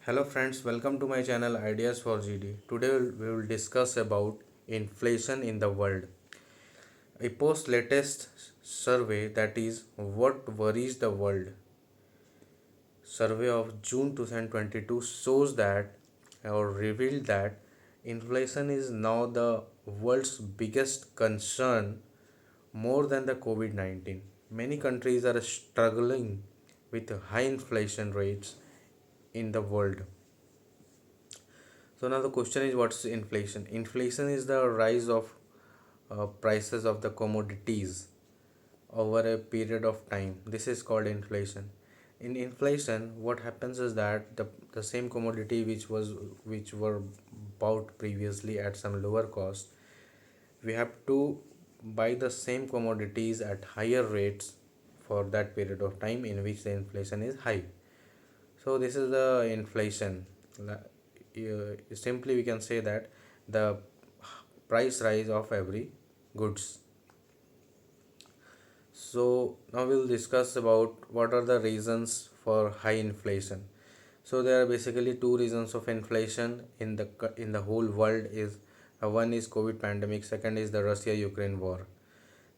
Hello friends, welcome to my channel Ideas for GD. Today we will discuss about inflation in the world. A post latest survey, that is what worries the world. Survey of June 2022 shows that or revealed that inflation is now the world's biggest concern, more than the COVID-19. Many countries are struggling with high inflation rates in the world. So now the question is, what's inflation? Inflation is the rise of prices of the commodities over a period of time. This is called inflation. In inflation, what happens is that the same commodity which were bought previously at some lower cost, we have to buy the same commodities at higher rates for that period of time in which the inflation is high. So this is the inflation. Simply we can say that the price rise of every goods. So now we'll discuss about what are the reasons for high inflation. So there are basically two reasons of inflation in the whole world. Is One is COVID pandemic, second is the Russia Ukraine war.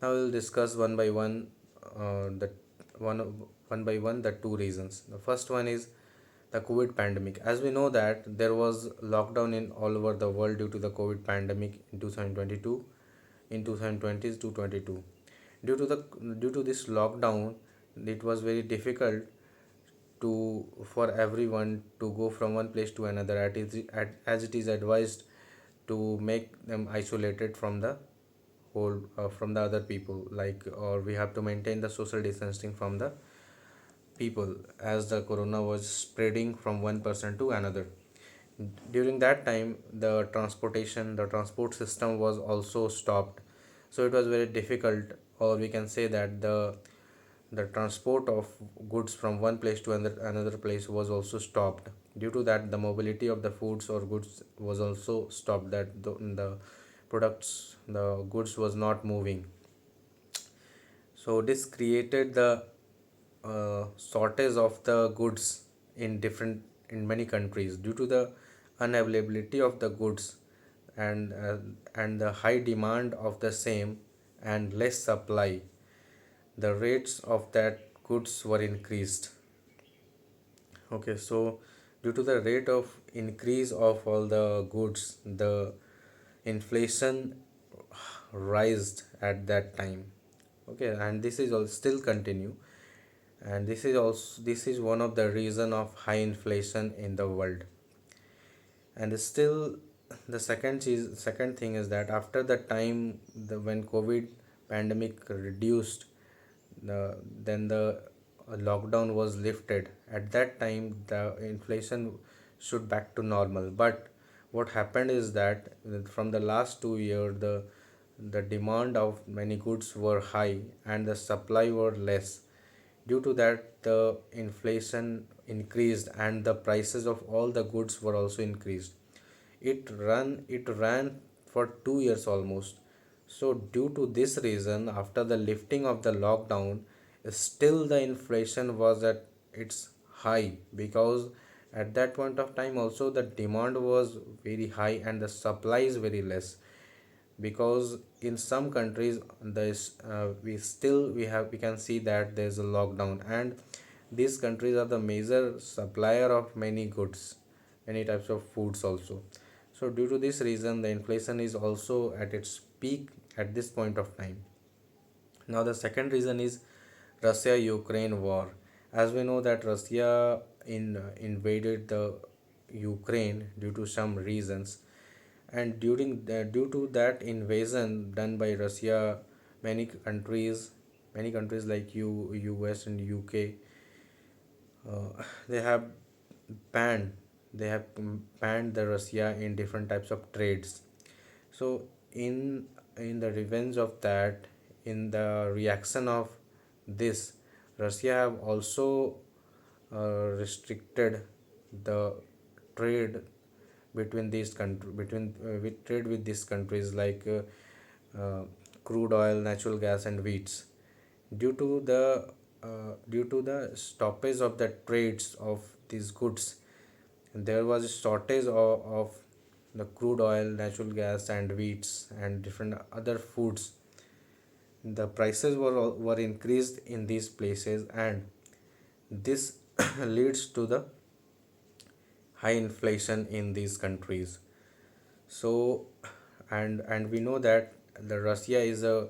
Now we'll discuss the one one by one the two reasons. The first one is the COVID pandemic. As we know that there was lockdown in all over the world due to the COVID pandemic in 2022, in 2020 to 22. Due to this lockdown, it was very difficult for everyone to go from one place to another, as it is advised to make them isolated from the whole from the other people, like, or we have to maintain the social distancing from the people as the corona was spreading from one person to another. During that time, the transport system was also stopped, so it was very difficult, or we can say that the transport of goods from one place to another place was also stopped. Due to that, the mobility of the foods or goods was also stopped, that the goods was not moving. So this created the shortage of the goods in many countries due to the unavailability of the goods, and the high demand of the same and less supply. The rates of that goods were increased. Okay, so due to the rate of increase of all the goods, the inflation rised at that time. Okay, and this is all still continue, and this is one of the reason of high inflation in the world. And still, the second thing is that after the time, when COVID pandemic reduced, then the lockdown was lifted. At that time, the inflation should back to normal. But what happened is that from the last 2 years, the demand of many goods were high and the supply were less. Due to that, the inflation increased and the prices of all the goods were also increased. It ran for 2 years almost. So due to this reason, after the lifting of the lockdown, still the inflation was at its high, because at that point of time also the demand was very high and the supply is very less. Because in some countries, we can see that there's a lockdown, and these countries are the major supplier of many goods, many types of foods also. So due to this reason, the inflation is also at its peak at this point of time. Now the second reason is Russia Ukraine war. As we know that Russia invaded the Ukraine due to some reasons, and due to that invasion done by Russia, many countries many countries like US and UK, they have banned banned the Russia in different types of trades. So in the revenge of that, in the reaction of this, Russia have also restricted the trade between with trade with these countries, like uh, crude oil, natural gas, and wheats. Due to the stoppage of the trades of these goods, there was a shortage of the crude oil, natural gas, and wheats and different other foods. The prices were increased in these places, and this leads to the high inflation in these countries. So, and we know that the Russia is a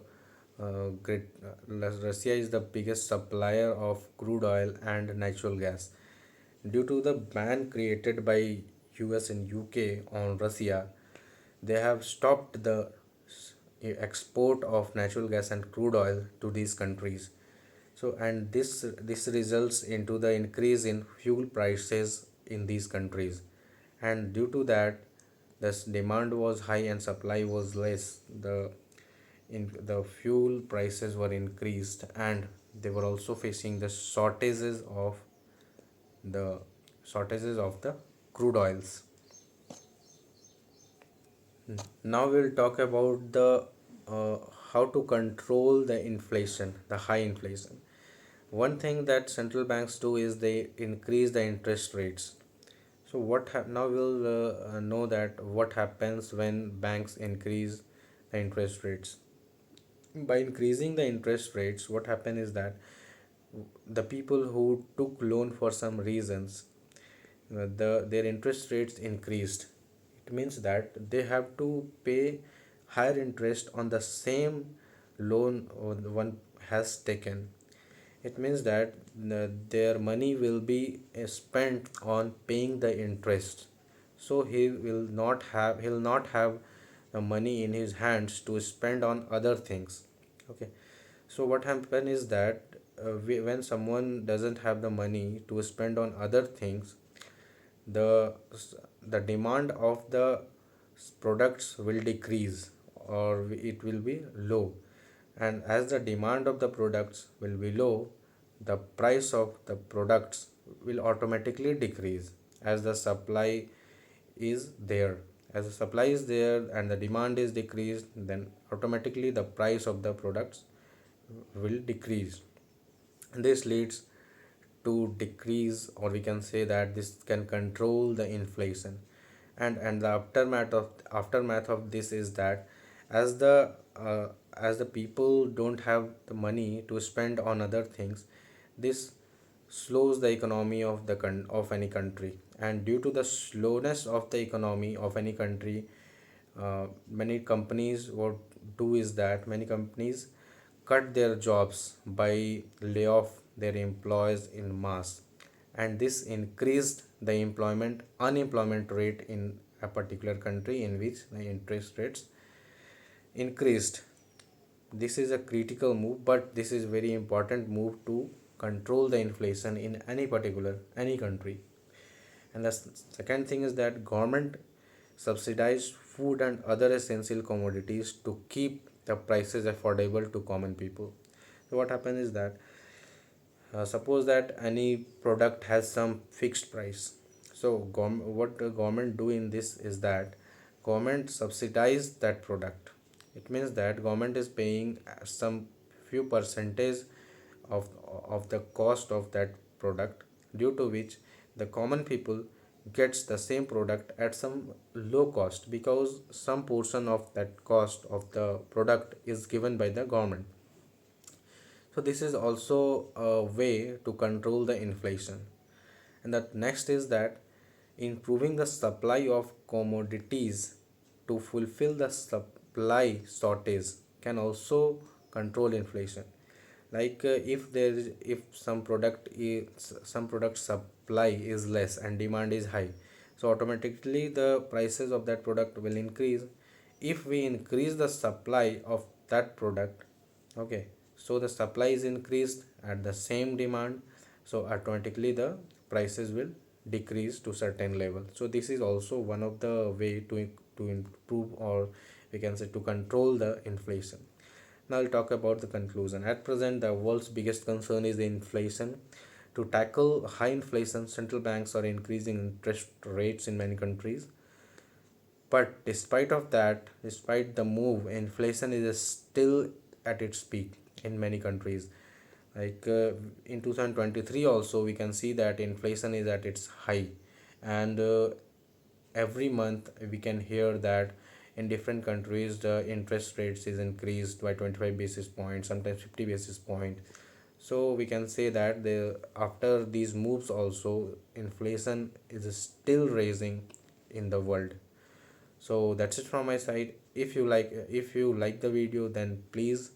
great Russia is the biggest supplier of crude oil and natural gas. Due to the ban created by US and UK on Russia, they have stopped the export of natural gas and crude oil to these countries. So, and this results into the increase in fuel prices in these countries, and due to that, the demand was high and supply was less. The fuel prices were increased, and they were also facing the the shortages of the crude oils. Now we'll talk about the uh, how to control the inflation, the high inflation. One thing that central banks do is they increase the interest rates. So now we'll know that what happens when banks increase the interest rates. By increasing the interest rates, what happens is that the people who took loan for some reasons, their interest rates increased. It means that they have to pay higher interest on the same loan or the one has taken. It means that their money will be spent on paying the interest. So he'll not have the money in his hands to spend on other things. Okay. So what happen is that when someone doesn't have the money to spend on other things, the the demand of the products will decrease, or it will be low. And as the demand of the products will be low, the price of the products will automatically decrease. As the supply is there, as the supply is there and the demand is decreased, then automatically the price of the products will decrease. This leads to decrease, or we can say that this can control the inflation. And the aftermath of this is that as the as the people don't have the money to spend on other things, this slows the economy of any country. And due to the slowness of the economy of any country, many companies, what do is that many companies cut their jobs by lay off their employees in mass, and this increased the employment unemployment rate in a particular country in which the interest rates increased. This is a critical move, but this is very important move to control the inflation in any country. And the second thing is that government subsidize food and other essential commodities to keep the prices affordable to common people. So what happens is that suppose that any product has some fixed price. So what the government do in this is that government subsidize that product. It means that government is paying some few percentage of of the cost of that product, due to which the common people gets the same product at some low cost, because some portion of that cost of the product is given by the government. So this is also a way to control the inflation. And the next is that improving the supply of commodities to fulfill the supply shortage can also control inflation. Like if some product supply is less and demand is high, so automatically the prices of that product will increase. If we increase the supply of that product, okay, so the supply is increased at the same demand, so automatically the prices will decrease to certain level. So this is also one of the way to improve, or we can say to control the inflation. Now I'll talk about the conclusion. At present, the world's biggest concern is the inflation. To tackle high inflation, central banks are increasing interest rates in many countries. But despite the move, inflation is still at its peak in many countries. Like in 2023 also, we can see that inflation is at its high, And every month we can hear that in different countries the interest rates is increased by 25 basis points, sometimes 50 basis point. So we can say that the after these moves also inflation is still raising in the world. So that's it from my side. If you like the video, then please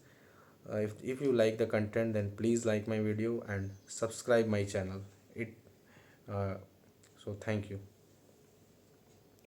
if you like the content, then please like my video and subscribe my channel. It uh, so thank you.